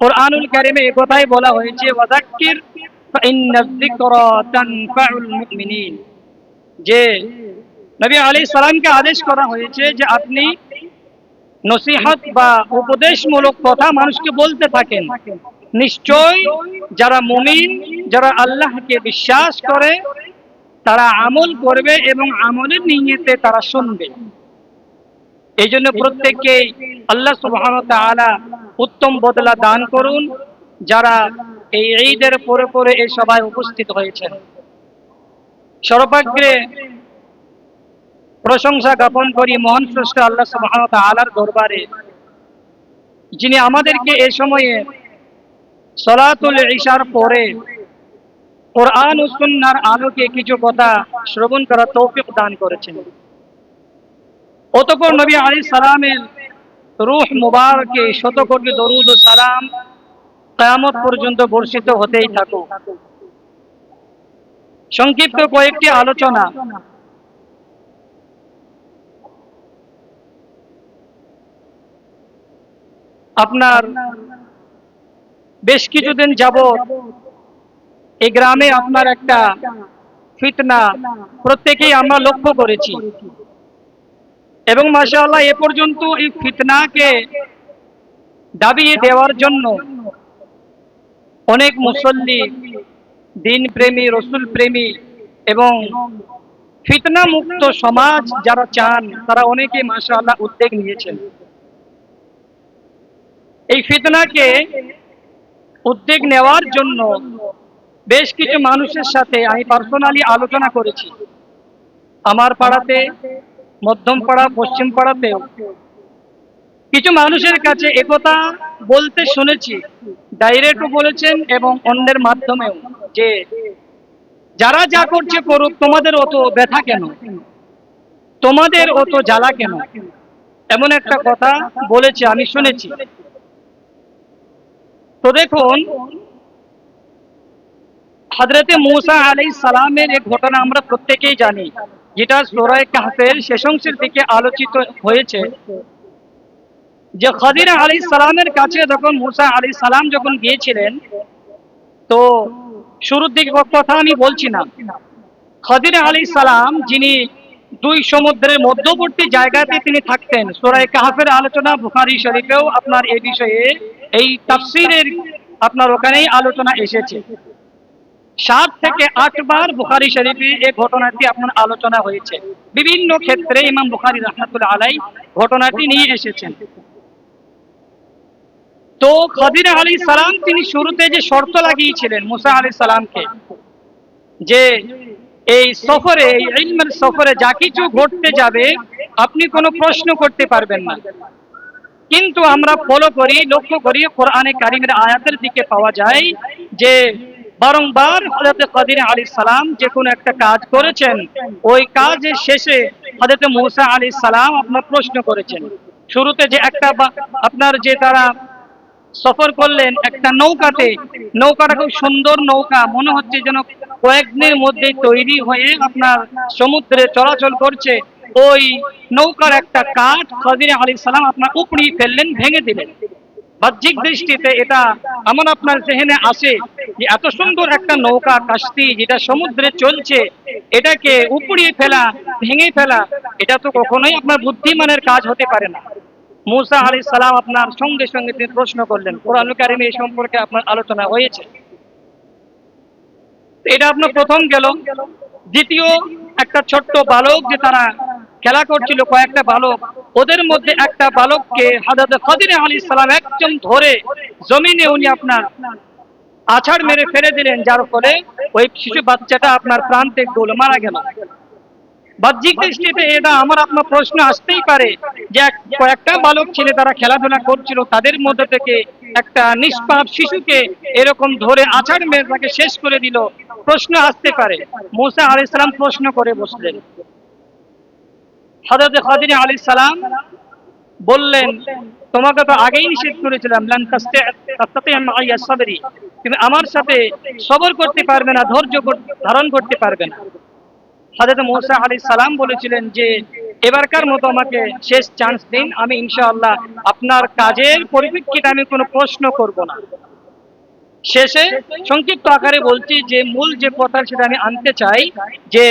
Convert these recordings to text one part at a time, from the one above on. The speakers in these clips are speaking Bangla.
কুরআনুল কারীমে এই কথাই বলা হয়েছে, ওয়াযাক্কির ফাইন্নায যিকরা তানফাউল মুমিনিন, যে নবী আলাইহিস সালামকে আদেশ করা হয়েছে যে আপনি নসিহত বা উপদেশমূলক কথা মানুষকে বলতে থাকেন। নিশ্চয় যারা মুমিন, যারা আল্লাহকে বিশ্বাস করে, তারা আমল করবে এবং আমলের নিয়তে তারা শুনবে। এই জন্য প্রত্যেককে আল্লাহ সুবহানাহু ওয়া তাআলা উত্তম বদলা দান করুন যারা এই ঈদের পরে পরে এই সভায় উপস্থিত হয়েছেন। সর্বাগ্রে প্রশংসা জ্ঞাপন করি মহান স্রষ্টা আল্লাহ সুবহানাহু ওয়া তাআলার দরবারে, যিনি আমাদেরকে এই সময়ে সালাতুল ইশার পরে কোরআন ও সুন্নাহর আলোকে কিছু কথা শ্রবণ করার তৌফিক দান করেছেন। অতঃপর নবী আলাইহিস সালামের রূহ মুবারকে শত কোটি দরুদ ও সালাম কিয়ামত পর্যন্ত বর্ষিত হতেই থাকুক। সংক্ষিপ্ত কয়েকটি আলোচনা। আপনার বেশ কিছুদিন যাবত এই গ্রামে আপনার একটা ফিতনা প্রত্যেকেই আমরা লক্ষ্য করেছি, এবং মাশাআল্লাহ এ পর্যন্ত এই ফিতনাকে দাবিয়ে দেওয়ার জন্য অনেক মুসল্লি, দিন প্রেমী, রসুল প্রেমী এবং ফিতনা মুক্ত সমাজ যারা চান, তারা অনেকে মাশাআল্লাহ উদ্যোগ নিয়েছেন। এই ফিতনাকে উদ্যোগ নেওয়ার জন্য বেশ কিছু মানুষের সাথে আমি পার্সোনালি আলোচনা করেছি। আমার পাড়াতে, মধ্যম পাড়া, পশ্চিম পাড়াতেও কিছু মানুষের কাছে একথা বলতে শুনেছি, ডাইরেক্টও বলেছেন এবং অন্যের মাধ্যমেও, যে যারা যা করছে করুক, তোমাদের অত ব্যথা কেন, তোমাদের অত জ্বালা কেন, এমন একটা কথা বলেছে, আমি শুনেছি। তো দেখুন, হযরতে মূসা আলাইহিস সালামের এক ঘটনা আমরা প্রত্যেকেই জানি, যেটা সূরা কাহফের শেষ অংশের দিকে আলোচিত হয়েছে, যে খদির আলাইহিস সালামের কাছে যখন মূসা আলাইহিস সালাম যখন গিয়েছিলেন, তো শুরুর দিকে কথা আমি বলছি না, খদির আলাইহিস সালাম যিনি দুই সমুদ্রের মধ্যবর্তী জায়গাতে তিনি থাকতেন, সূরা কাহফের আলোচনা বুখারী শরীফেও আপনার এই বিষয়ে, এই তাফসীরের আপনার ওখানেই আলোচনা এসেছে। 7 থেকে 8 বার বুখারী শরীফে এই ঘটনাটি আপনার আলোচনা হয়েছে। বিভিন্ন ক্ষেত্রে ইমাম বুখারী রাহমাতুল্লাহ আলাইহি ঘটনাটি নিয়ে এসেছেন। তো খদির আলাইহিস সালাম তিনি শুরুতে যে শর্ত লাগিয়েছিলেন মূসা আলাইহিস সালামকে, যে এই সফরে, এই ইলমের সফরে যা কিছু ঘটতে যাবে আপনি কোনো প্রশ্ন করতে পারবেন না। কিন্তু আমরা ফলো করি, লক্ষ্য করি, কোরআনে কারীমের আয়াতের দিকে পাওয়া যায় যে বারংবার হযরত খদির আলাইহিস সালাম যে কোনো একটা কাজ করেছেন, ওই কাজের শেষে হযরত মূসা আলাইহিস সালাম আপনার প্রশ্ন করেছেন। শুরুতে যে একটা আপনার যে তারা সফর করলেন একটা নৌকাতে, নৌকাটা খুব সুন্দর নৌকা, মনে হচ্ছে যেন কয়েকদিনের মধ্যে তৈরি হয়ে আপনার সমুদ্রে চলাচল করছে। ওই নৌকার একটা কাঠ খদির আলাইহিস সালাম আপনার উপড়িয়ে ফেললেন, ভেঙে দিলেন। বাহ্যিক দৃষ্টিতে এটা আমার আপনার জেহেনে আসে যে এত সুন্দর একটা নৌকা, কাশতি যেটা সমুদ্রে চলছে, এটাকে উপড়িয়ে ফেলা, ভেঙে ফেলা, এটা তো কখনোই আপনার বুদ্ধিমানের কাজ হতে পারে না। মূসা আলাইহিস সালাম আপনার সঙ্গে সঙ্গে তিনি প্রশ্ন করলেন। কোরআন কারীমে এই সম্পর্কে আপনার আলোচনা হয়েছে। এটা আপনার প্রথম গেল। দ্বিতীয়, একটা ছোট্ট বালক যে তারা খেলা করছিল, কয়েকটা বালক, ওদের মধ্যে একটা বালককে হযরত খদির আলাইহিস সালাম একদম ধরে জমিনে উনি আপনার আছাড় মেরে ফেলে দিলেন, যার ফলে ওই শিশু বাচ্চাটা আপনার প্রাণ ত্যাগ করলো, মারা গেল। বাহ্যিক দৃষ্টিতে এটা আমার আপনার প্রশ্ন আসতেই পারে যে কয়েকটা বালক ছেলে তারা খেলাধুলা করছিল, তাদের মধ্যে থেকে একটা নিষ্পাপ শিশুকে এরকম ধরে আছাড় মেরে তাকে শেষ করে দিল, প্রশ্ন আসতে পারে। মূসা আলাইহিস সালাম প্রশ্ন করে বসলেন। হযরত খদির আলাইহিস সালাম বললেন, তোমাকে তো আগেই নিষেধ করেছিলাম, লান তাস্তাতিআ মাইয়া সাবরি, তুমি আমার সাথে সবর করতে পারবে না, ধৈর্য ধারণ করতে পারবে না। হযরত মূসা আলাইহিস সালাম বলেছিলেন যে এবারকার মতো আমাকে শেষ চান্স দিন, আমি ইনশাআল্লাহ আপনার কাজের পরিপ্রেক্ষিতে আমি কোনো প্রশ্ন করব না। শেষে সংক্ষিপ্ত আকারে বলছি যে মূল যে কথা সেটা আমি আনতে চাই যে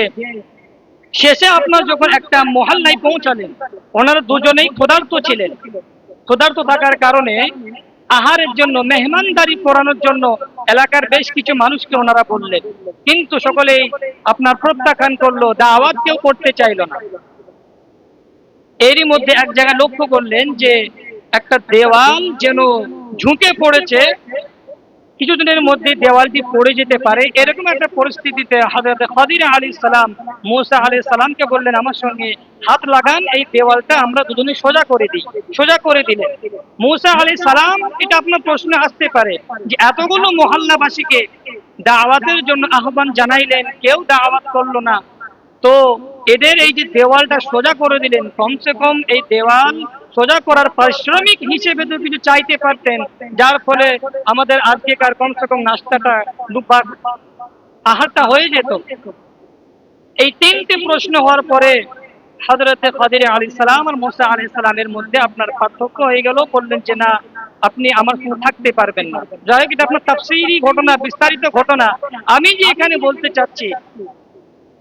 শেষে আপনার যখন একটা মহল্লায় পৌঁছালেন, ওনারা দুজনেই ক্ষুধার্ত ছিলেন। ক্ষুধার্ত থাকার কারণে আহারের জন্য, মেহমানদারি করানোর জন্য এলাকার বেশ কিছু মানুষকে ওনারা বললেন, কিন্তু সকলেই আপনার প্রত্যাখ্যান করলো, দাওয়াত কেউ করতে চাইল না। এরই মধ্যে এক জায়গায় লক্ষ্য করলেন যে একটা দেওয়াল যেন ঝুঁকে পড়েছে, কিছুদিনের মধ্যে দেওয়ালটি পড়ে যেতে পারে। এরকম একটা পরিস্থিতিতে হযরত খাদির আলাইহিস সালাম মূসা আলাইহিস সালামকে বললেন, আমার সঙ্গে হাত লাগান, এই দেওয়ালটা আমরা দুজনে সোজা করে দিই। সোজা করে দিলেন। মূসা আলাইহিস সালাম, এটা আপনার প্রশ্ন আসতে পারে যে এতগুলো মহল্লাবাসীকে দাওয়াতের জন্য আহ্বান জানাইলেন, কেউ দাওয়াত করলো না, তো এদের এই যে দেওয়ালটা সোজা করে দিলেন, কমসে কম এই দেওয়াল সোজা করার পারিশ্রমিক হিসেবে তো কিছু চাইতে পারতেন, যার ফলে আমাদের আজকেকার কমসে কম নাস্তাটা বা আহারটা হয়ে যেত। এই তিনটি প্রশ্ন হওয়ার পরে হযরতে খাদির আলাইহিস সালাম আর মূসা আলাইহিস সালামের মধ্যে আপনার পার্থক্য হয়ে গেল। বললেন যে না, আপনি আমার সঙ্গে থাকতে পারবেন না। যাই হোক, এটা আপনার তাফসীরি ঘটনা, বিস্তারিত ঘটনা। আমি যে এখানে বলতে চাচ্ছি,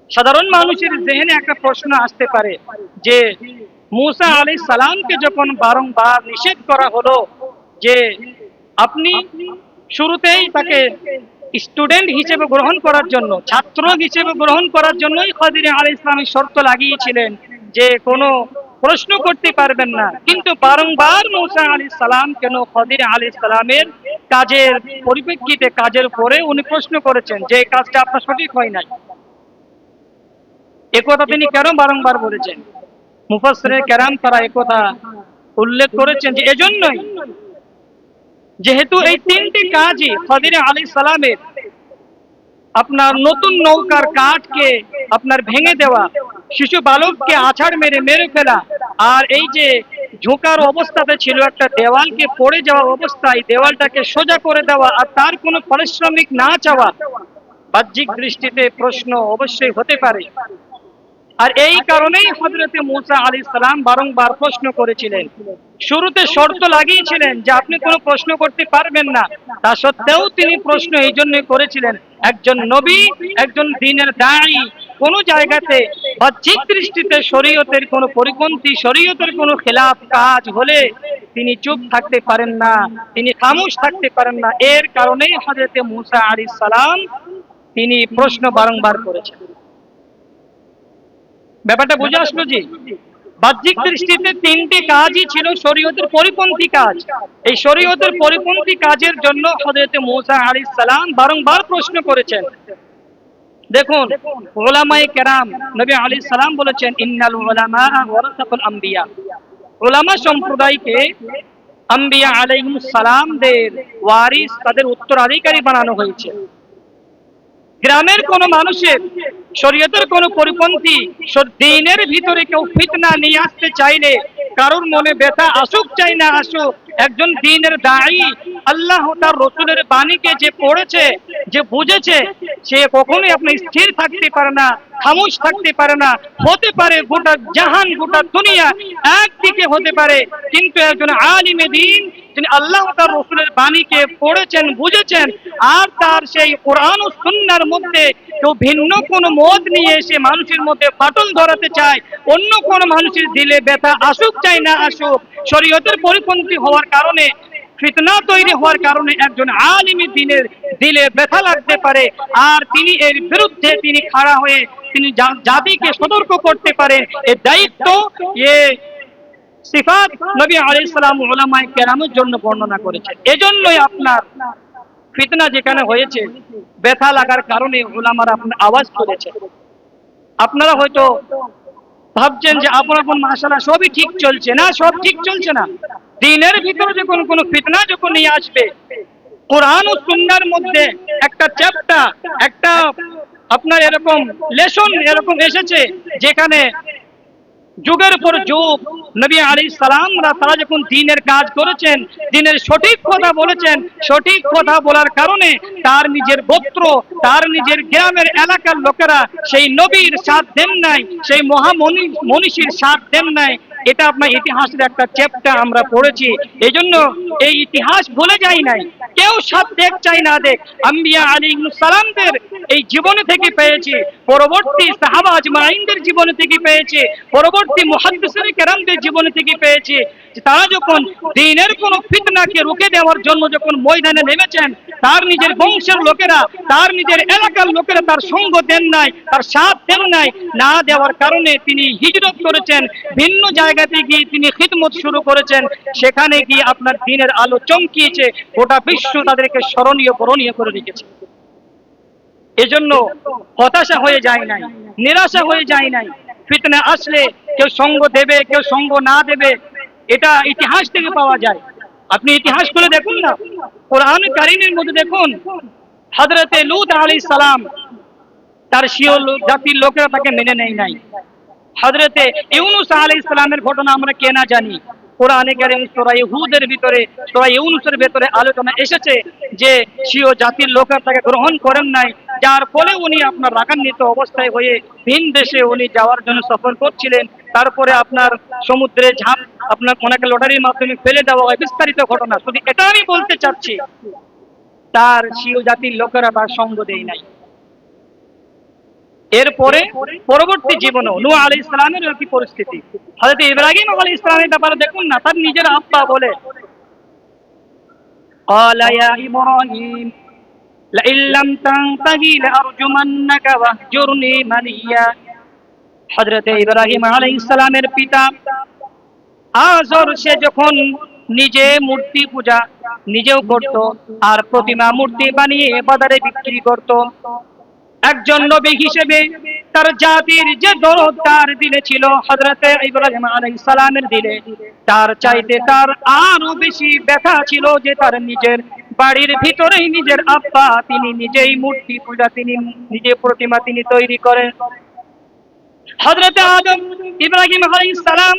সাধারণ মানুষের জেহেনে একটা প্রশ্ন আসতে পারে যে মূসা আলাইহিস সালামকে যখন বারংবার নিষেধ করা হলো যে আপনি শুরুতেই তাকে স্টুডেন্ট হিসেবে গ্রহণ করার জন্য, ছাত্র হিসেবে গ্রহণ করার জন্যই খাদির আলাইহিস সালাম শর্ত লাগিয়েছিলেন যে কোনো প্রশ্ন করতে পারবেন না, কিন্তু বারংবার মূসা আলাইহিস সালাম কেন খাদির আলাইহিস সালামের কাজের পরিপ্রেক্ষিতে, কাজের পরে উনি প্রশ্ন করেছেন যে এই কাজটা আপনার সঠিক হয় নাই। একথা তিনি কেন বারংবার বলেছেন? মুফাসসিরে কেরাম তারা একথা উল্লেখ করেছেন যে এজন্যই, যেহেতু এই তিনটি কাজই খাদির আলাইহিস সালামের, আপনার নতুন নৌকার কাঠকে আপনার ভেঙে দেওয়া, শিশু বালককে আছাড় মেরে মেরে ফেলা, আর এই যে ঝোঁকার অবস্থাতে ছিল একটা দেওয়ালকে পড়ে যাওয়া অবস্থায় দেওয়ালটাকে সোজা করে দেওয়া, আর তার কোনো পারিশ্রমিক না চাওয়া, বাহ্যিক দৃষ্টিতে প্রশ্ন অবশ্যই হতে পারে। আর এই কারণেই হযরতে মূসা আলাইহিস সালাম বারংবার প্রশ্ন করেছিলেন। শুরুতে শর্ত লাগিয়েছিলেন যে আপনি কোনো প্রশ্ন করতে পারবেন না, তা সত্ত্বেও তিনি প্রশ্ন এই জন্যই করেছিলেন, একজন নবী, একজন দ্বীনের দাঈ কোনো জায়গাতে বাহ্যিক দৃষ্টিতে শরীয়তের কোনো পরিপন্থী, শরীয়তের কোনো খেলাফ কাজ হলে তিনি চুপ থাকতে পারেন না, তিনি খামোশ থাকতে পারেন না। এর কারণেই হযরতে মূসা আলাইহিস সালাম তিনি প্রশ্ন বারংবার করেছেন। ব্যাপারটা বুঝে আসলো জি? বাহ্যিক দৃষ্টিতে তিনটি কাজই ছিল শরীয়তের পরিপন্থী কাজ। এই শরীয়তের পরিপন্থী কাজের জন্য হযরতে মূসা আলাইহিস সালাম বারংবার প্রশ্ন করেছেন। দেখুন, উলামায়ে কেরাম, নবী আলাইহিস সালাম বলেছেন, ইন্নাল উলামা ওয়ারাসাতুল আম্বিয়া, উলামা সম্প্রদায়কে আম্বিয়া আলাইহিস সালামদের ওয়ারিস, তাদের উত্তরাধিকারী বানানো হয়েছে। গ্রামের কোন মানুষের শরীয়তের কোন পরিপন্থী দ্বীনের ভিতরে কেউ ফিতনা নিয়ে আসতে চাইলে, কারোর মনে ব্যথা আসুক চাই না আসুক, একজন দ্বীনের দাঈ আল্লাহ তার রাসূলের বাণীকে যে পড়েছে, যে বুঝেছে, সে কখনোই আপনি স্থির থাকতে পারে না, খামোশ থাকতে পারে না। হতে পারে গোটা জাহান, গোটা দুনিয়া একদিকে হতে পারে, কিন্তু একজন আলিমে দ্বীন যিনি আল্লাহ তার রাসূলের বাণীকে পড়েছেন, বুঝেছেন, আর তার সেই কোরআন ও সুন্নাহর মধ্যে কেউ ভিন্ন কোনো মত নিয়ে এসে মানুষের মধ্যে ফাটল ধরাতে চায়, অন্য কোন মানুষের দিলে ব্যথা আসুক চাই না আসুক, শরীয়তের পরিপন্থী হওয়ার কারণে, ফিতনা তৈরি হওয়ার কারণে একজন আলিমে দ্বীনের দিলে ব্যথা লাগতে পারে, আর তিনি এর বিরুদ্ধে তিনি খাড়া হয়ে তিনি জাতিকে সতর্ক করতে পারেন। এই দায়িত্ব, সিফাত নবী আলাইহিস সালাম উলামায়ে কেরামের জন্য বর্ণনা করেছেন। এজন্যই আপনার ফিতনা যেখানে হয়েছে, ব্যথা লাগার কারণে উলামারা আপনার আওয়াজ তুলেছে। আপনারা হয়তো ভাবছেন যে আপন আপন মাশাআল্লাহ সবই ঠিক চলছে, না, সব ঠিক চলছে না। দ্বীনের ভিতরে যখন কোনো ফিতনা যখন নিয়ে আসবে, কোরআন ও সুন্নাহর মধ্যে একটা চ্যাপ্টার, একটা আপনার এরকম লেসন এরকম এসেছে যেখানে যুগের পর যুগ নবী আলাইহিস সালামরা তারা যখন দ্বীনের কাজ করেছেন, দ্বীনের সঠিক কথা বলেছেন, সঠিক কথা বলার কারণে তার নিজের গোত্র, তার নিজের গ্রামের এলাকার লোকেরা সেই নবীর সাথ দেন নাই, সেই মনীষীর সাথ দেন নাই। এটা আপনার ইতিহাসের একটা চ্যাপ্টার আমরা পড়েছি। এই জন্য এই ইতিহাস ভুলে যাই নাই। কেউ সাথ দেখ চাই না দেখ, আম্বিয়া আলাইহিস সালামদের এই জীবনে থেকে পেয়েছি, পরবর্তী সাহাবা আজমাইনদের জীবনে থেকে পেয়েছি, পরবর্তী মুহাদ্দিসিন কেরামদের জীবনে থেকে পেয়েছি। তারা যখন দ্বীনের কোন ফিতনাকে রুখে দেওয়ার জন্য যখন ময়দানে নেমেছেন, তার নিজের বংশের লোকেরা, তার নিজের এলাকার লোকেরা তার সঙ্গ দেন নাই, তার সাথ দেন নাই। না দেওয়ার কারণে তিনি হিজরত করেছেন, ভিন্ন জায়গাতে গিয়ে তিনি খিদমত শুরু করেছেন। সেখানে গিয়ে আপনার দ্বীনের আলো চমকিয়েছে, গোটা বিশ্ব তাদেরকে স্মরণীয় বরণীয় করে রেখেছে। এজন্য হতাশা হয়ে যায় নাই, নিরাশা হয়ে যায় নাই। ফিতনা আসলে কেউ সঙ্গ দেবে, কেউ সঙ্গ না দেবে, এটা ইতিহাস থেকে পাওয়া যায়। আপনি ইতিহাস করে দেখুন না, কোরআন কারীমের মধ্যে দেখুন, হযরতে লূত আলাইহিস সালাম, তার স্বীয় জাতির লোকেরা তাকে মেনে নেয় নাই। হযরতে ইউনূস আলাইহিস সালামের ঘটনা আমরা কে না জানি। কোরআনে কারীম সূরা হুদের ভিতরে, সূরা ইউনূসের ভিতরে আলোচনা এসেছে যে স্বীয় জাতির লোকেরা তাকে গ্রহণ করেন নাই, যার ফলে উনি আপনার রাগান্বিত অবস্থায় হয়ে ভিন দেশে উনি যাওয়ার জন্য সফর করছিলেন। তারপরে আপনার সমুদ্রে ঝাঁপ, আপনার ওনাকে লটারির মাধ্যমে ফেলে দেওয়া হয়, বিস্তারিত ঘটনা। শুধু এটা আমি বলতে চাচ্ছি, তার স্বীয় জাতির লোকেরা তার সঙ্গ দেয় নাই। এরপরে পরবর্তী জীবনেও নূহ আলাইহিস সালামের একই পরিস্থিতি। হযরত ইব্রাহিম আলাইহিস সালামের ব্যাপারে দেখুন না, তার নিজের আব্বা বলে, قال يا إبراهيم لئن لم تنتهي لأرجمنك واهجرني مليا। হযরত ইব্রাহিম আলাইহিস সালামের পিতা আযর, সে যখন নিজে মূর্তি পূজা নিজেও করত, আর প্রতিমা মূর্তি বানিয়ে বাজারে বিক্রি করত, একজন নবী হিসেবে তার জাতির যে দরদ তার দিলে ছিল, হযরতে ইব্রাহিম আলাইহিস সালামের দিলে তার চাইতে তার আরো বেশি ব্যথা ছিল যে তার নিজের বাড়ির ভিতরেই নিজের আব্বা তিনি নিজেই মূর্তি পূজা, তিনি নিজে প্রতিমা তিনি তৈরি করেন। হযরতে আদম ইব্রাহিম আলাইহিস সালাম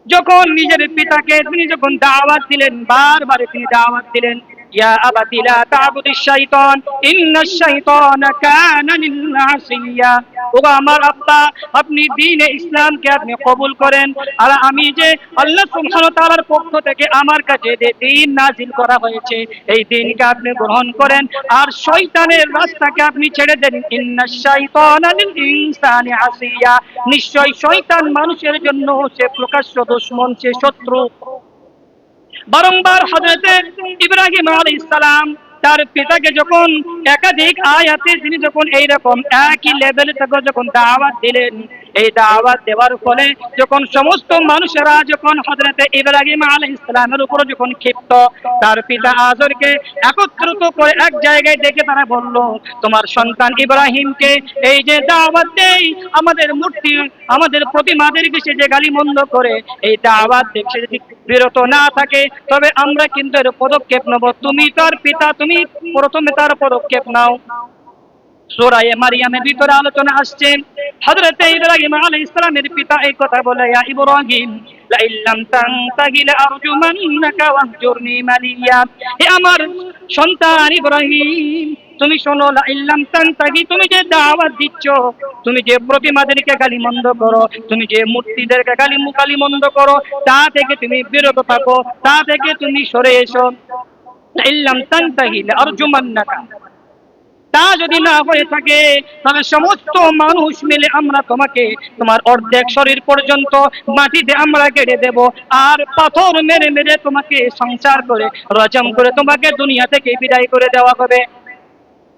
যখন নিজের পিতাকে তিনি যখন দাওয়াত দিলেন, বারবার তিনি দাওয়াত দিলেন, ইয়া আবাতি লা তা'বুদিশ শাইতান ইন্নাশ শাইতানা কানা লিল আসিয়া। ও আমার আব্বা, আপনি দ্বীনে ইসলামকে আপনি কবুল করেন, আর আমি যে আল্লাহ সুবহানাহু ওয়া তাআলার পক্ষ থেকে আমার কাছে যে দ্বীন নাযিল করা হয়েছে, এই দ্বীনকে আপনি গ্রহণ করেন, আর শয়তানের রাস্তাকে আপনি ছেড়ে দেন। ইন্নাশ শাইতানা লিল ইনসানি আসিয়া, নিশ্চয় শয়তান মানুষের জন্য সে প্রকাশ্য দুশমন, সে শত্রু। বারংবার হযরতে ইব্রাহিম আলাইহিস সালাম তার পিতাকে যখন একাধিক আয়াতে তিনি যখন এইরকম একই লেভেলে তাকে যখন দাওয়াত দিলেন, এই দাওয়াত দেওয়ার ফলে যখন সমস্ত মানুষেরা যখন হযরতে ইব্রাহিম আলাইহিস সালামের উপর যখন ক্ষিপ্ত, তার পিতা আযরকে একত্রিত করে এক জায়গায় ডেকে তারা বলল, তোমার সন্তান ইব্রাহিমকে এই যে দাওয়াত দেই, আমাদের মূর্তি আমাদের প্রতিমাদেরকে সে যে গালিমন্দ করে, এই দাওয়াত থেকে যদি বিরত না থাকে তবে আমরা কিন্তু এর পদক্ষেপ নেব। তুমি তার পিতা, তুমি প্রথমে তার পদক্ষেপ নাও। সূরা মারিয়ামের ভিতরে আলোচনা আসছে, হযরতে ইব্রাহিম আলাইহিস সালামের পিতা এই কথা বলে, ইয়া ইব্রাহিম লা ইল্লাম তানতাহি লা আরজুমান্নাকা ওয়াহজুরনি মালিয়া। হে আমার সন্তান ইব্রাহিম, তুমি শোনো, লা ইল্লাম তানতাহি, তুমি যে দাওয়াত দিচ্ছ, তুমি যে প্রতিমাদেরকে গালিমন্দ করো, তুমি যে মূর্তিদেরকে গালিমন্দ করো, তা থেকে তুমি বিরত থাকো, তা থেকে তুমি সরে এসো। লা ইল্লাম তানতাহি লা আরজুমান্নাকা, তা যদি না হয়ে থাকে তবে সমস্ত মানুষ মিলে আমরা তোমাকে তোমার অর্ধেক শরীর পর্যন্ত মাটিতে আমরা কেটে দেব, আর পাথর মেরে মেরে তোমাকে সংসার করে রজম করে তোমাকে দুনিয়া থেকে বিদায় করে দেওয়া হবে।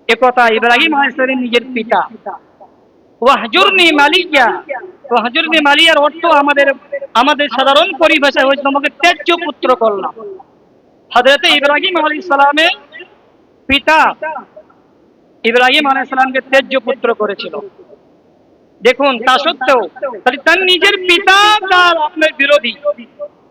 একথা ইব্রাহিম আলাইহিস সালামের নিজের পিতা। ওয়াহজুরনি মালিয়া, ওয়াহজুরনি মালিয়ার অর্থ আমাদের সাধারণ পরিভাষায় হচ্ছে তোমাকে ত্যায্য পুত্র করলাম। হযরত ইব্রাহিম আলাইহিস সালামের পিতা ইব্রাহিম আলাইহিস সালামকে ত্যায্য পুত্র করেছিল। দেখুন, তা সত্ত্বেও তার নিজের পিতা তার আপনার বিরোধী,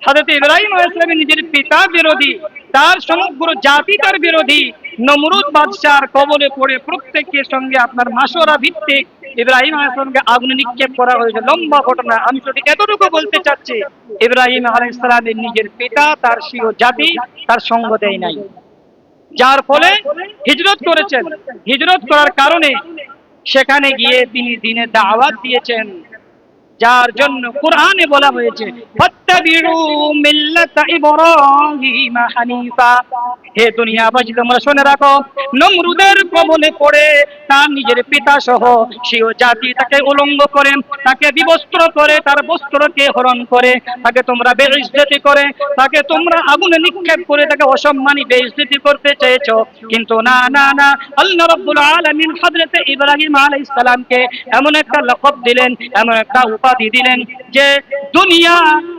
হযরত ইব্রাহিম আলাইহিস সালামের নিজের পিতা বিরোধী, তার সমগ্র জাতি তার বিরোধী। নমরুদ বাদশার কবলে পড়ে প্রত্যেকের সঙ্গে আপনার মাশওয়ারা ভিত্তিক ইব্রাহিম আলাইহিস সালামকে আগুনে নিক্ষেপ করা হয়েছে। লম্বা ঘটনা, আমি শুধু এতটুকু বলতে চাচ্ছি, ইব্রাহিম আলাইহিস সালামের নিজের পিতা তার স্বীয় জাতি তার সঙ্গ দেয় নাই, যার ফলে হিজরত করেছেন। হিজরত করার কারণে সেখানে গিয়ে তিনি দ্বীনের দাওয়াত দিয়েছেন, যার জন্য কোরআনে বলা হয়েছে ফাত্তাবিউ মিল্লাতা ইব্রাহিম হানিফা। হে দুনিয়াবাসী, তোমরা শুনে রাখো, নমরুদের কবলে পড়ে তার নিজের পিতা সহ স্বীয় জাতি তাকে উলঙ্গ করে, তাকে বিবস্ত্র করে, তার বস্ত্রকে হরণ করে, তাকে তোমরা বেইজ্জতি করে, তাকে তোমরা আগুনে নিক্ষেপ করে তাকে অসম্মানী বেইজ্জতি করতে চেয়েছো। কিন্তু না না না, আল্লাহ রাব্বুল আলামিন হযরত ইব্রাহিম আলাইহিস সালামকে এমন একটা লকব দিলেন, এমন একটা উপাধি দিলেন যে দুনিয়া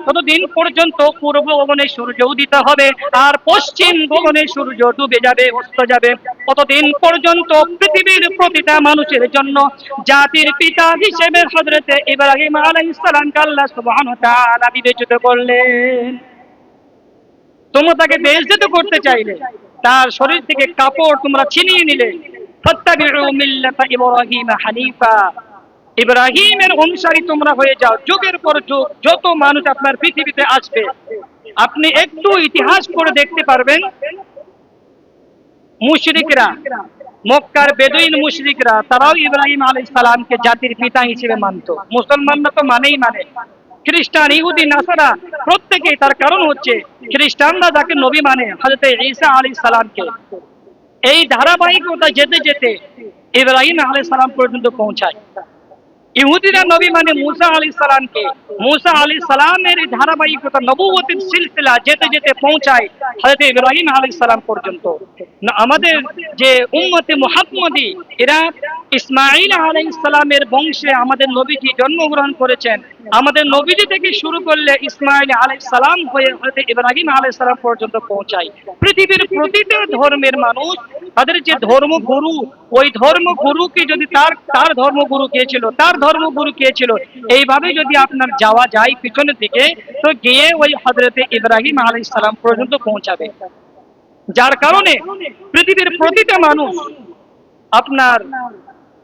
ততদিন পর্যন্ত পূর্ব গগনে সূর্য উদিত হবে আর পশ্চিম গগনে সূর্য ডুবে যাবে, অস্ত যাবে, ততদিন পর্যন্ত পৃথিবীর প্রতিটা মানুষের জন্য জাতির পিতা হিসেবে হযরত ইব্রাহিম আলাইহিস সালামকে আল্লাহ সুবহানাহু ওয়া তাআলা বিবেচিত করলেন। তোমরা তাকে বেইজ্জত করতে চাইলে, তার শরীর থেকে কাপড় তোমরা ছিনিয়ে নিলে। ফাত্তাবিউ মিল্লাতা ইব্রাহিম হানিফা, ইব্রাহিমের অনুসারী তোমরা হয়ে যাও। যুগের পর যুগ যত মানুষ আপনার পৃথিবীতে আসবে, আপনি একটু ইতিহাস করে দেখতে পারবেন, মুশরিকরা, মক্কার বেদুইন মুশরিকরা, তারাও ইব্রাহিম আলাইহিস সালামকে জাতির পিতা হিসেবে মানত। মুসলমানরা তো মানেই মানে, খ্রিস্টান, ইহুদি, নাসারা প্রত্যেকেই। তার কারণ হচ্ছে খ্রিস্টানরা যাকে নবী মানে হযরত ঈসা আলাইহিস সালামকে। এই ধারাবাহিকতা যেতে যেতে ইব্রাহিম আলাইহিস সালাম পর্যন্ত পৌঁছায়। ইহুদিরা নবী মানে মুসা আলাইহিস সালামকে, মুসা আলাইহিস সালামের এই ধারাবাহিকতা নবুয়তের সিলসিলা যেতে যেতে পৌঁছায় হযরত ইব্রাহিম আলাইহিস সালাম পর্যন্ত। আমাদের যে উম্মতে মুহাম্মদী, এরা ইসমাঈল আলাইহিস সালামের বংশে আমাদের নবীজি জন্মগ্রহণ করেছেন। আমাদের নবীজি থেকে শুরু করলে ইসমাঈল আলাইহিস সালাম হয়ে হযরত ইব্রাহিম আলাইহিস সালাম পর্যন্ত পৌঁছায়। পৃথিবীর প্রতিটা ধর্মের মানুষ তাদের যে ধর্মগুরু, ওই ধর্মগুরুকে যদি তার ধর্মগুরু কে ছিল, তার ধর্মগুরু কে ছিল, এইভাবে যদি আপনার যাওয়া যায় পিছনের দিকে, তো গিয়ে ওই হযরত ইব্রাহিম আলাইহিস সালাম পর্যন্ত পৌঁছাবে। যার কারণে পৃথিবীর প্রতিটা মানুষ আপনার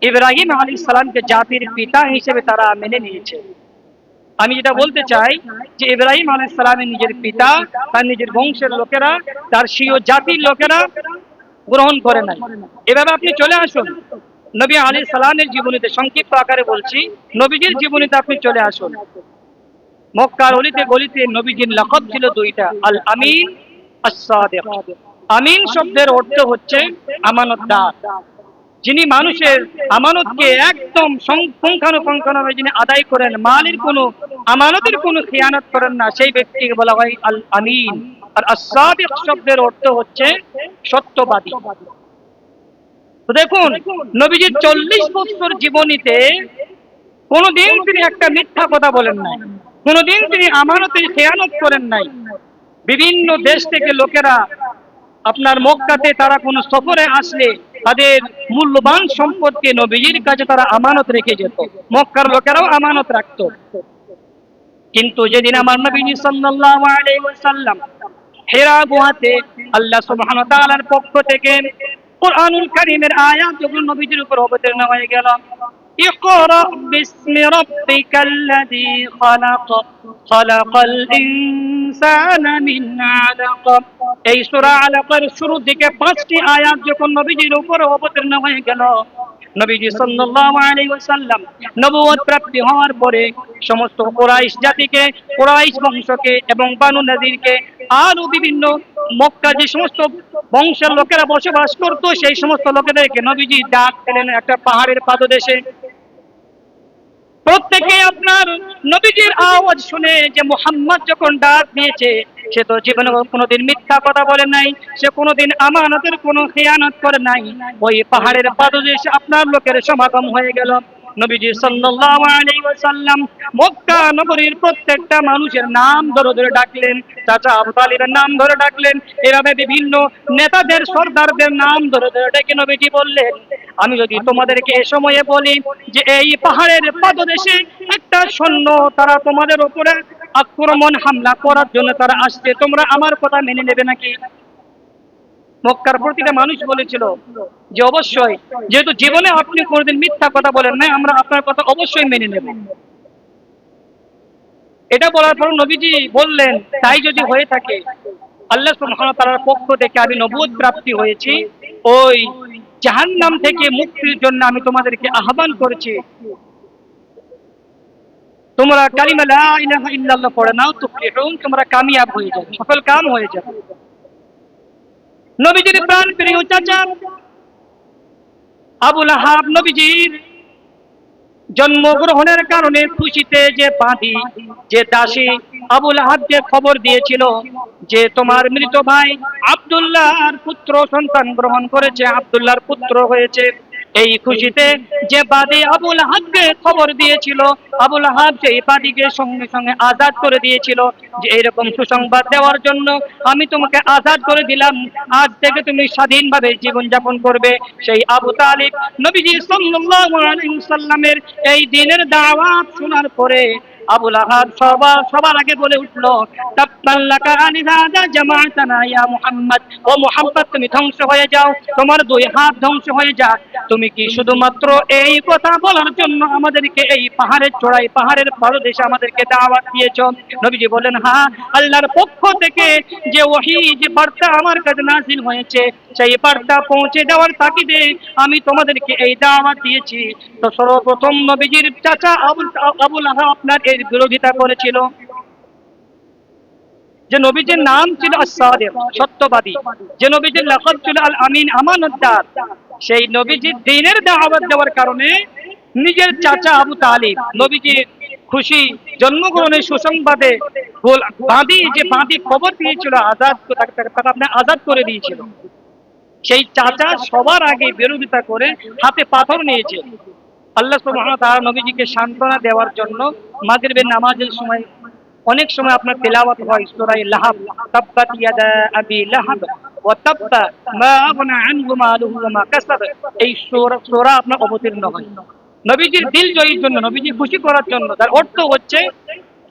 ইব্রাহিম আলাইহিস সালামকে জাতির পিতা হিসেবে তারা মেনে নিয়েছে। আমি যেটা বলতে চাই যে ইব্রাহিম আলাইহিস সালামের নিজের পিতা, তার নিজের বংশের লোকেরা, তার স্বীয় জাতির লোকেরা গ্রহণ করে নাই। এভাবে আপনি চলে আসুন নবী আলাইহিস সালামের জীবনীতে, সংক্ষিপ্ত আকারে বলছি, নবীজির জীবনীতে আপনি চলে আসুন। মক্কার অলিতে গলিতে নবীজির লকব ছিল দুইটা, আল আমিন, আস-সাদিক। আমিন শব্দের অর্থ হচ্ছে আমানতদার, যিনি মানুষের আমানতকে একদম পুঙ্খানুপুঙ্খভাবে যিনি আদায় করেন, মালের কোনো আমানতের কোনো খেয়ানত করেন না, সেই ব্যক্তিকে বলা হয় আল আমিন। আর আস-সাদিক শব্দের অর্থ হচ্ছে সত্যবাদী। তো দেখুন, নবীজির 40 বছর জীবনীতে কোনোদিন তিনি একটা মিথ্যা কথা বলেন নাই, কোনোদিন তিনি আমানতের খেয়ানত করেন নাই। বিভিন্ন দেশ থেকে লোকেরা আপনার মক্কাতে তারা কোনো সফরে আসলে তাদের মূল্যবান সম্পদকে নবীজির কাছে তারা আমানত রেখে যেত, মক্কার লোকেরাও আমানত রাখতো। কিন্তু যেদিন আমার নবীজি সাল্লাল্লাহু আলাইহি ওয়াসাল্লাম হিরা গুহাতে আল্লাহ সুবহানাহু ওয়া তাআলার পক্ষ থেকে কুরআনুল কারীমের আয়াত যখন নবীজির উপর অবতীর্ণ হয়ে গেল, ইকরা বিসমি রাব্বিকাল্লাযী খালাক, খালাকাল ইনসানা মিন আলাক। এই সূরা আলাকের শুরুর দিকে 5টি আয়াত যখন নবীজির উপর অবতীর্ণ হয়ে গেল, নবীজি সাল্লাল্লাহু আলাইহি ওয়াসাল্লাম নবুয়ত প্রাপ্তি হওয়ার পরে সমস্ত কুরাইশ জাতিকে, কুরাইশ বংশকে এবং বানু নাযিরকে, আরো বিভিন্ন মক্কা যে সমস্ত বংশের লোকেরা বসবাস করত, সেই সমস্ত লোকেদেরকে নবীজি ডাক দিলেন একটা পাহাড়ের পাদদেশে। প্রত্যেকে আপনার নবীজির আওয়াজ শুনে যে মুহাম্মদ যখন ডাক দিয়েছে, সে তো জীবনে কোনোদিন মিথ্যা কথা বলে নাই, সে কোনোদিন আমানতের কোনো খেয়ানত করে নাই। ওই পাহাড়ের পাদদেশে আপনার লোকের সমাগম হয়ে গেল। নবীজি সাল্লাল্লাহু আলাইহি ওয়াসাল্লাম মক্কা নগরীর প্রত্যেকটা মানুষের নাম ধরে ধরে ডাকলেন, চাচা আবু তালিবের নাম ধরে ডাকলেন, এভাবে বিভিন্ন নেতাদের, সরদারদের নাম ধরে ধরে ডেকে নবীজি বললেন, আমি যদি তোমাদেরকে এ সময়ে বলি যে এই পাহাড়ের পাদদেশে একটা সৈন্য তারা তোমাদের উপরে আক্রমণ হামলা করার জন্য তারা আসছে, তোমরা আমার কথা মেনে নেবে নাকি? মক্কার প্রতিটা মানুষ বলেছিল যে অবশ্যই, যেহেতু জীবনে আপনি কোনোদিন মিথ্যা কথা বলেন নাই, আমরা আপনার কথা অবশ্যই মেনে নেব। এটা বলার পর নবীজি বললেন, তাই যদি হয়ে থাকে, আল্লাহ সুবহানাহু ওয়া তাআলার পক্ষ থেকে আমি নবুয়ত প্রাপ্তি হয়েছি, ওই জাহান্নাম থেকে মুক্তির জন্য আমি তোমাদেরকে আহ্বান করেছি, তোমরা কালিমা লা ইলাহা ইল্লাল্লাহ পড়ে নাও, তুফলিহুন, তোমরা কামিয়াব হয়ে যাবে, সফল কাম হয়ে যাবে। নবীজির প্রাণ প্রিয় চাচা আবু লাহাব নবীজির জন্মগ্রহণের কারণে খুশিতে যে বাঁধি, যে দাসী আবু লাহাবকে খবর দিয়েছিল যে তোমার মৃত ভাই আব্দুল্লাহর পুত্র সন্তান গ্রহণ করেছে, আব্দুল্লাহর পুত্র হয়েছে, এই খুশিতে যে বাদী আবু লাহাবকে খবর দিয়েছিল, আবু লাহাব সেই বাদীকে সঙ্গে সঙ্গে আজাদ করে দিয়েছিল যে এরকম সুসংবাদ দেওয়ার জন্য আমি তোমাকে আজাদ করে দিলাম, আজ থেকে তুমি স্বাধীনভাবে জীবন যাপন করবে। সেই আবু তালিব নবীজি সাল্লাল্লাহু আলাইহি ওয়াসাল্লামের এই দিনের দাওয়াত শোনার পরে আবু লাহাব সবার আগে বলে উঠলো, তাব্বান লাকা আলিহাদা জামাআতানা ইয়া মুহাম্মদ, ও মুহাম্মদ তুমি ধ্বংস হয়ে যাও, তোমার দুই হাত ধ্বংস হয়ে যাক, তুমি কি শুধুমাত্র এই কথা বলার জন্য আমাদেরকে এই পাহাড়ের চূড়ায়, পাহাড়ের পাদদেশে আমাদেরকে দাওয়াত দিয়েছো? নবীজি বলেন, হ্যাঁ, আল্লাহর পক্ষ থেকে যে ওহী, যে বার্তা আমার কাছে নাযিল হয়েছে, সেই বার্তা পৌঁছে দেওয়ার তাগিদে আমি তোমাদেরকে এই দাওয়াত দিয়েছি। তো সর্বপ্রথম নবীজির চাচা আবু লাহাব আপনার এর বিরোধিতা করেছিল। যে নবীজির নাম ছিল আস-সাদিক, সত্যবাদী, যে নবীজির লাকাব ছিল আল আমিন, আমানতদার, সেই নবীজির দ্বীনের দাওয়াত দেওয়ার কারণে নিজের চাচা আবু তালিব নবীজির খুশি জন্মগ্রহণের সুসংবাদে বাঁধি খবর দিয়েছিল, তাকে আপনি আজাদ করে দিয়েছিল, সেই চাচা সবার আগে বিরোধিতা করে হাতে পাথর নিয়েছে। আল্লাহ সুবহানাহু ওয়া তাআলা নবীজিকে সান্ত্বনা দেওয়ার জন্য মাগরিবের নামাজের সময় অনেক সময় আপনার তেলাওয়াত হয় সূরা লাহাব, তাব্বাত ইয়াদা আবি লাহাব ওয়া তাব্বা মা আগনা আনহু মালুহু ওয়া মা কাসাব, এই সূরা আপনার অবতীর্ণ হয় নবীজির দিল জয়ের জন্য, নবীজি খুশি করার জন্য। তার অর্থ হচ্ছে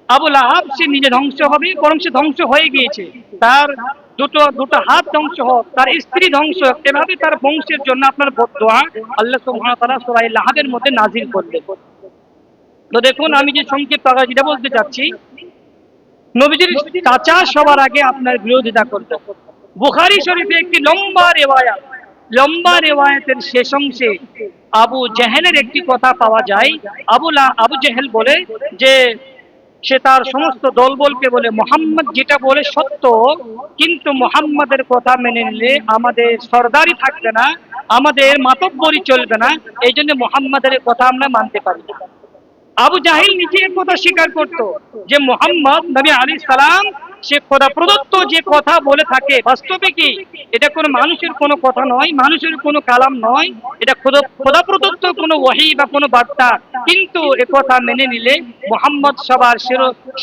আবু লাহাব সে নিজে ধ্বংস হবে, বরং সে ধ্বংস হয়ে গিয়েছে, তার দুটো হাত ধ্বংস হোক, তার স্ত্রী ধ্বংস হোক, এভাবে তার বংশের জন্য আপনার বদদোয়া আল্লাহ সুবহানাহু ওয়া তাআলা সূরা লাহাবের মধ্যে নাযিল করলেন। তো দেখুন, আমি যে সংক্ষিপ্ত আকারে যেটা বলতে চাচ্ছি, নবীজির চাচা সবার আগে আপনার বিরোধিতা করত। বুখারী শরীফে একটি লম্বা রেওয়ায়াতের শেষ অংশে আবু জেহেলের একটি কথা পাওয়া যায়। আবু জেহেল বলে যে সে তার সমস্ত দলবলকে বলে, মুহাম্মদ যেটা বলে সত্য, কিন্তু মুহাম্মাদের কথা মেনে নিলে আমাদের সরদারি থাকবে না, আমাদের মাতব্বরি চলবে না, এই জন্য মুহাম্মাদের কথা আমরা মানতে পারি না। আবু জাহিল নিজে কথা স্বীকার করত যে মুহাম্মদ নবী আলাইহিস সালাম সে খোদা প্রদত্ত যে কথা বলে থাকে, বাস্তবে কি এটা কোনো মানুষের কোনো কথা নয়, মানুষের কোনো কালাম নয়, এটা খোদা প্রদত্ত কোনো ওহী বা কোনো বার্তা। কিন্তু এ কথা মেনে নিলে মুহাম্মদ সবার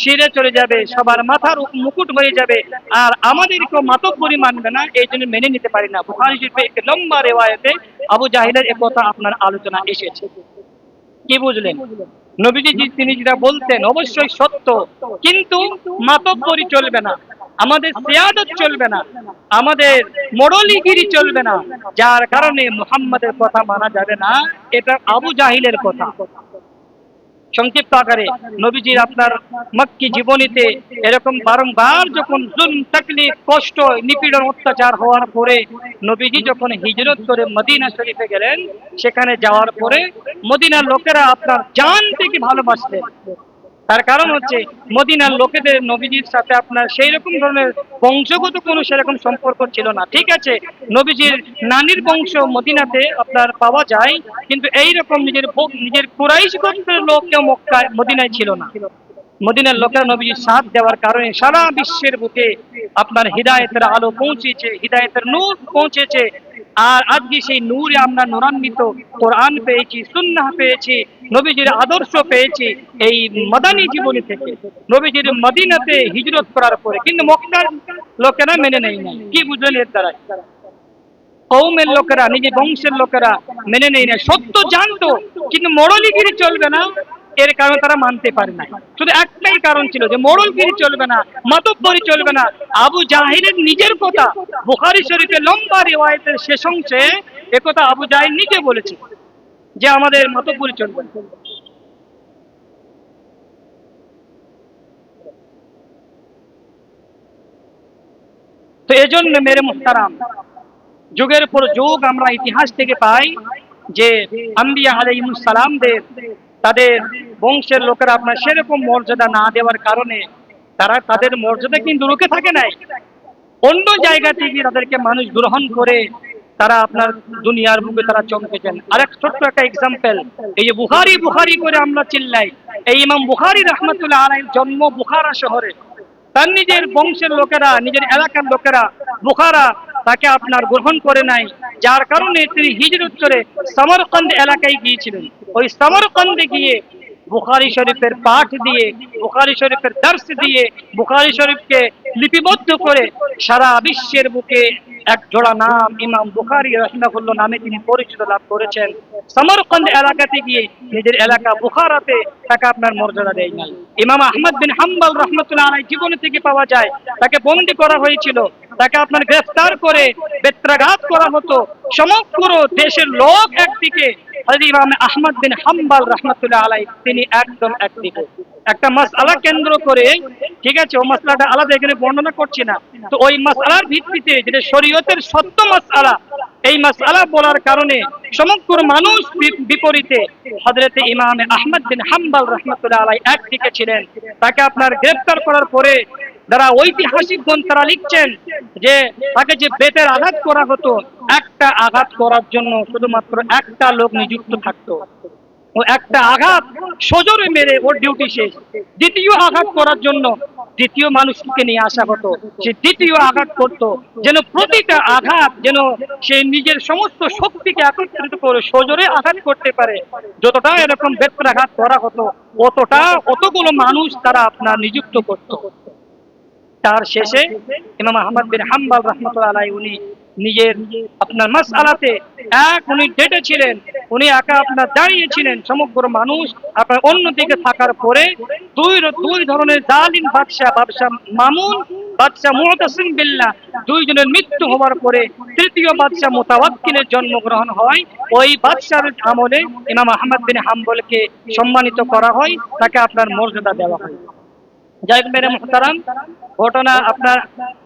শিরে চলে যাবে, সবার মাথার মুকুট হয়ে যাবে, আর আমাদেরকেও মাতব্বরি মানবে না, এই জন্য মেনে নিতে পারি না। বুখারী শরীফে একটি লম্বা রিওয়ায়াতে আবু জাহিলের এ কথা আপনার আলোচনা এসেছে। কি বুঝলেন? নবীজি তিনি যেটা বলতেন অবশ্যই সত্য, কিন্তু মাতব্বরি চলবে না, আমাদের সিয়াদত চলবে না, আমাদের মোড়লিগিরি চলবে না, যার কারণে মুহাম্মাদের কথা মানা যাবে না। এটা আবু জাহিলের কথা। সংক্ষিপ্ত আকারে নবীজির আপনার মক্কি জীবনীতে এরকম বারংবার যখন জুলম, তাকলিফ, কষ্ট, নিপীড়ন, অত্যাচার হওয়ার পরে নবীজি যখন হিজরত করে মদিনা শরীফে গেলেন, সেখানে যাওয়ার পরে মদিনার লোকেরা আপনার জান থেকে ভালোবাসলেন। তার কারণ হচ্ছে মদিনার লোকেদের নবীজির সাথে আপনার সেই রকম ধরনের বংশগত কোনো সেরকম সম্পর্ক ছিল না। ঠিক আছে, নবীজির নানির বংশ মদিনাতে আপনার পাওয়া যায়, কিন্তু এই রকম নিজের কুরাইশ গোত্রের লোক কেউ মদিনায় ছিল না। মদিনার লোকেরা নবীজির সাথ দেওয়ার কারণে সারা বিশ্বের বুকে আপনার হিদায়েতের আলো পৌঁছেছে, হিদায়েতের নূর পৌঁছেছে। আর আজকে সেই নূরে আমরা নূরান্বিত কোরআন পেয়েছি, সুন্নাহ পেয়েছি, নবীজির আদর্শ পেয়েছি এই মাদানী জীবনী থেকে, নবীজির মদিনাতে হিজরত করার পরে। কিন্তু মক্কার লোকেরা মেনে নেয় না। কি বুঝলেন এর দ্বারা? কওমের লোকেরা, নিজের বংশের লোকেরা মেনে নেয় না। সত্য জানতো, কিন্তু মোড়লিগিরি চলবে না, এর কারণে তারা মানতে পারে না। শুধু একটাই কারণ ছিল যে মোড়লগিরি চলবে না, মাতব্বরি চলবে না। আবু জাহিলের নিজের কথা, বুখারী শরীফে লম্বা রিওয়ায়াতের শেষ অংশে একথা আবু জাহিল নিজে বলেছে যে আমাদের মাতব্বরি চলবে না। তো এজন্য মেরে মুহতারাম, যুগের পর যুগ আমরা ইতিহাস থেকে পাই যে আম্বিয়া আলাইহিস সালামদের তাদের বংশের লোকেরা আপনার সেরকম মর্যাদা না দেওয়ার কারণে তারা তাদের মর্যাদা কিন্তু রুখে থাকে নাই। অন্য জায়গা থেকে তাদেরকে মানুষ গ্রহণ করে তারা আপনার দুনিয়ার বুকে তারা চমকেছেন। আরেক ছোট্ট একটা এক্সাম্পল, এই যে বুখারী বুখারী করে আমরা চিল্লাই, এই ইমাম বুখারী রাহমাতুল্লাহ আলাইহির জন্ম বুখারা শহরে। তার নিজের বংশের লোকেরা, নিজের এলাকার লোকেরা বুখারা তাকে আপনার গ্রহণ করে নাই, যার কারণে তিনি হিজরত করে সমরকন্দ এলাকায় গিয়েছিলেন। ওই সমরকন্দে গিয়ে বুখারী শরীফের পাঠ দিয়ে, বুখারী শরীফের দর্শ দিয়ে, বুখারী শরীফকে লিপিবদ্ধ করে সারা বিশ্বের বুকে এক জোড়া নাম ইমাম বুখারী রাহিমাহুল্লাহ নামে তিনি পরিচিত লাভ করেছেন। সমরকন্দ এলাকাতে গিয়ে নিজের এলাকা বুখারাতে তাকে আপনার মর্যাদা দেয় নাই। ইমাম আহমদ বিন হাম্বল রাহমাতুল্লাহ আলাইহি জীবনী থেকে পাওয়া যায় তাকে বন্দী করা হয়েছিল, তাকে আপনার গ্রেফতার করে বেত্রাঘাত করা হতো। সমগ্র দেশের লোক একদিকে, ইমাম আহমদ বিন হাম্বল রাহমাতুল্লাহ আলাইহি তিনি একদম একদিকে। একটা মাসআলা কেন্দ্র করে, ঠিক আছে, ও মাসআলাটা আলাদা এখানে বর্ণনা করছি না, তো ওই মাসআলার ভিত্তিতে যেটা শরীয়তের সত্য মাসআলা, এই মাসআলা বলার কারণে সমগ্র মানুষ বিপরীতে হযরতে ইমাম আহমদ বিন হাম্বল রাহমাতুল্লাহ আলাইহি একদিকে ছিলেন। তাকে আপনার গ্রেফতার করার পরে যারা ঐতিহাসিকগণ তারা লিখছেন যে তাকে যে বেতের আঘাত করা হতো, একটা আঘাত করার জন্য শুধুমাত্র একটা লোক নিযুক্ত থাকতো। ও একটা আঘাত সজোরে মেরে ওর ডিউটি শেষ। দ্বিতীয় আঘাত করার জন্য দ্বিতীয় মানুষকে নিয়ে আসা হতো, সে দ্বিতীয় আঘাত করত, যেন প্রতিটা আঘাত যেন সে নিজের সমস্ত শক্তিকে একত্রিত করে সজোরে আঘাত করতে পারে। যতটা এরকম বেত্রাঘাত করা হতো অতগুলো মানুষ তারা আপনার নিযুক্ত করত। তার শেষে ইমাম আহমদ বিন হাম্বল রাহমাতুল্লাহ আলাইহি উনি নিজের আপনার মাসআলাতে উনি ডেটে ছিলেন, উনি একা আপনার দাঁড়িয়েছিলেন। সমগ্র মানুষ আপনার অন্যদিকে থাকার পরে দুই ধরনের জালিম বাদশা মামুন, বাদশা মুতাসিম বিল্লাহ, দুইজনের মৃত্যু হওয়ার পরে তৃতীয় বাদশা মুতাওয়াক্কিলের জন্মগ্রহণ হয়। ওই বাদশার আমলে ইমাম আহমদ বিন হাম্বলকে সম্মানিত করা হয়, তাকে আপনার মর্যাদা দেওয়া হয়। যাই হোক মেরে মুহতারাম, ঘটনা আপনার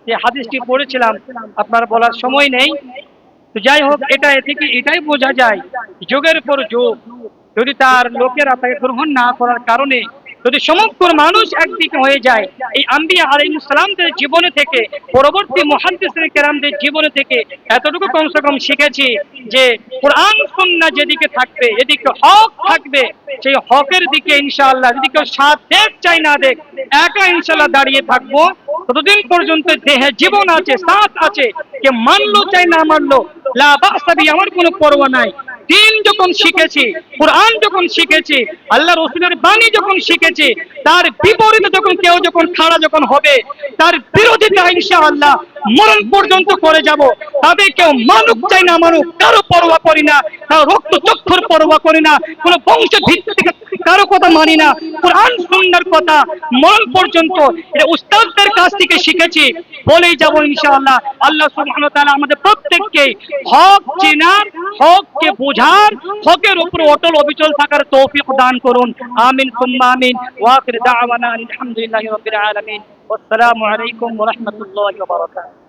যে হাদিসটি পড়েছিলাম আপনার বলার সময় নেই। তো যাই হোক, এটা থেকে এটাই বোঝা যায় যুগের পর যুগ যদি তার লোকেরা তাকে গ্রহণ না করার কারণে যদি সমগ্র মানুষ একদিকে হয়ে যায়, এই আম্বিয়া আলাইহিস সালামদের জীবনে থেকে, পরবর্তী মুহাদ্দিসিনে কেরামদের জীবনে থেকে এতটুকু কমসে কম শিখেছি যে কোরআন সুন্নাহ যেদিকে থাকবে, এদিকে হক থাকবে, সেই হকের দিকে ইনশাআল্লাহ যদি কেউ সাথ দেখ চাই না দেখ, একা ইনশাআল্লাহ দাঁড়িয়ে থাকবো ততদিন পর্যন্ত দেহে জীবন আছে, সাথ আছে। কে মানলো চাই না মানলো, লা বাসা বি, আমার কোনো পরোয়া নাই। দিন যখন শিখেছি, কোরআন যখন শিখেছি, আল্লাহ রাসূলের বাণী যখন শিখেছি, তার বিপরীতে যখন কেউ যখন খাড়া যখন হবে, তার বিরোধিতা ইনশাআল্লাহ মরণ পর্যন্ত করে যাব। তাদের কেউ মানুক চাই না মানুক, কারো পরোয়া করি না, কারো রক্ত চক্ষুর পরোয়া করি না, কোনো বংশ ভিত্তিক কারো কথা মানি না। কোরআন সুন্নাহর কথা মরণ পর্যন্ত এটা উস্তাদদের কাছ থেকে শিখেছি, বলেই যাব ইনশাআল্লাহ। আল্লাহ সুবহানাহু ওয়া তাআলা আমাদের প্রত্যেককে হক চেনার, হককে বোঝার, হকের উপর অটল অবিচল থাকার তৌফিক দান করুন। আমিন সুম্মা আমিন। ওয়া আখির দাওয়ানা আলহামদুলিল্লাহি রাব্বিল আলামিন। ওয়াসসালামু আলাইকুম ওয়া রাহমাতুল্লাহি ওয়া বারাকাতুহু।